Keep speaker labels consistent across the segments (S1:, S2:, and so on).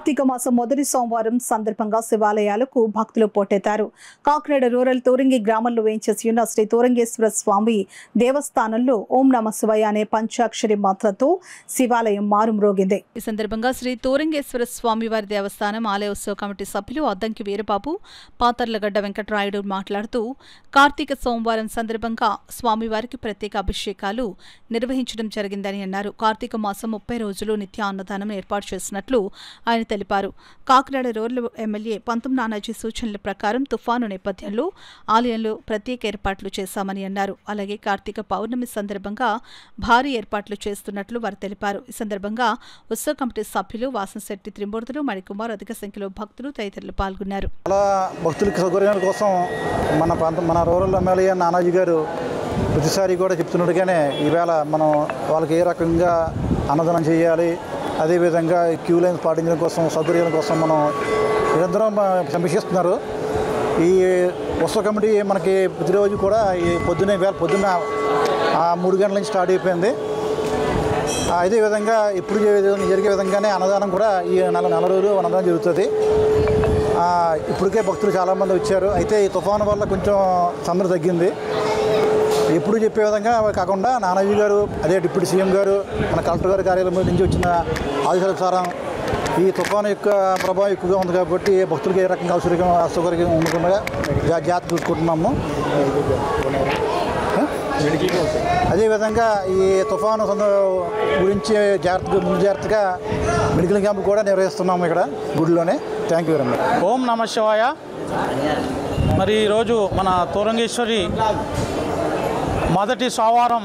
S1: కార్తీక మాసం మొదటి సోమవారం సందర్భంగా శివాలయాలకు భక్తులు పోటెత్తారు. కాకినాడ రూరల్ తోరంగి గ్రామంలో వేయించేసి ఉన్న శ్రీ తోరంగేశ్వర స్వామి దేవస్థానంలో ఓం నమ శివాయ అనే పంచాక్షరి మంత్రంతో శివాలయం మారుమ్రోగింది. ఈ సందర్భంగా శ్రీ తోరంగేశ్వర స్వామి వారి దేవస్థానం ఆలయ ఉత్సవ కమిటీ సభ్యులు అద్దంకి వీరబాబు, పాతర్లగడ్డ వెంకటరాయుడు మాట్లాడుతూ కార్తీక సోమవారం సందర్భంగా స్వామివారికి ప్రత్యేక అభిషేకాలు నిర్వహించడం జరిగిందని అన్నారు. కార్తీక మాసం 30 రోజులు నిత్య అన్నదానం ఏర్పాటు చేసినట్లు ఆయన తెలిపారు. కాకినాడ రూరల్ ఎమ్మెల్యే పంతం నానాజీ సూచనల ప్రకారం తుఫాను నేపథ్యంలో ఆలయంలో ప్రత్యేక ఏర్పాట్లు చేశామని అన్నారు. అలాగే కార్తీక పౌర్ణమి సందర్భంగా భారీ ఏర్పాట్లు చేస్తున్నట్లు వారు తెలిపారు. ఈ సందర్భంగా ఉత్సవ కమిటీ సభ్యులు వాసంశెట్టి త్రిమూర్తులు, మణికుమార్, అధిక సంఖ్యలో భక్తులు తదితరులు పాల్గొన్నారు.
S2: భక్తుల సౌకర్యాల కోసం మన రూరల్ ఎమ్మెల్యే నానాజీ గారు ప్రతిసారి కూడా చెప్తున్నట్టుగానే ఈవేళ మనం వాళ్ళకి ఏ రకంగా అన్నదానం చేయాలి, అదేవిధంగా క్యూ లైన్స్ పాటించడం కోసం సౌకర్యాల కోసం మనం నిరంతరం సమీక్షిస్తున్నారు. ఈ ఉత్సవ కమిటీ మనకి ప్రతిరోజు కూడా ఈ పొద్దున్న 3 గంటల నుంచి స్టార్ట్ అయిపోయింది. అదేవిధంగా ఇప్పుడు జరిగే విధంగానే అన్నదానం కూడా ఈ నెల రోజులు అన్నదానం జరుగుతుంది. ఇప్పటికే భక్తులు చాలామంది వచ్చారు. అయితే ఈ తుఫాను వల్ల కొంచెం సందడి తగ్గింది. ఎప్పుడు చెప్పే విధంగా కాకుండా నానాజీ గారు, అదే డిప్యూటీ సీఎం గారు, మన కలెక్టర్ గారి కార్యాలయం నుంచి వచ్చిన ఆదేశానుసారం ఈ తుఫాను యొక్క ప్రభావం ఎక్కువగా ఉంది కాబట్టి భక్తులకి ఏ రకంగా అసౌకర్యం ఉండకుండా జాగ్రత్త చూసుకుంటున్నాము. అదేవిధంగా ఈ తుఫాను గురించి ముందు జాగ్రత్తగా మెడికల్ క్యాంప్ కూడా నిర్వహిస్తున్నాము ఇక్కడ గుడిలోనే. Thank you very much.
S3: ఓం నమ శివాయ. మరి ఈరోజు మన తోరంగేశ్వరి మొదటి సోమవారం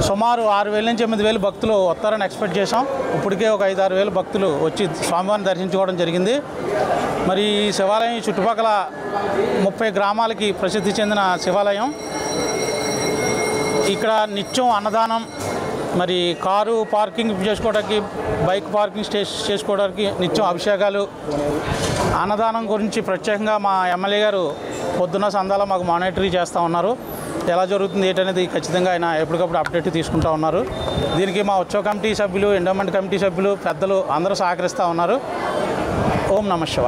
S3: సుమారు 6,000 నుంచి 8,000 భక్తులు వస్తారని ఎక్స్పెక్ట్ చేశాం. ఇప్పటికే ఒక 5-6,000 భక్తులు వచ్చి స్వామివారిని దర్శించుకోవడం జరిగింది. మరి ఈ శివాలయం చుట్టుపక్కల 30 గ్రామాలకి ప్రసిద్ధి చెందిన శివాలయం. ఇక్కడ నిత్యం అన్నదానం, మరి కారు పార్కింగ్ చేసుకోవడానికి, బైక్ పార్కింగ్ చేసుకోవడానికి నిత్యం అభిషేకాలు, అన్నదానం గురించి ప్రత్యేకంగా మా ఎమ్మెల్యే గారు పొద్దున్న సందాల మాకు మానిటరీ చేస్తూ ఉన్నారు. ఎలా జరుగుతుంది ఏంటనేది ఖచ్చితంగా ఆయన ఎప్పటికప్పుడు అప్డేట్ తీసుకుంటూ ఉన్నారు. దీనికి మా ఉత్సవ కమిటీ సభ్యులు, ఎండోమెంట్ కమిటీ సభ్యులు, పెద్దలు అందరూ సహకరిస్తూ ఉన్నారు. ఓం నమ శివాయ.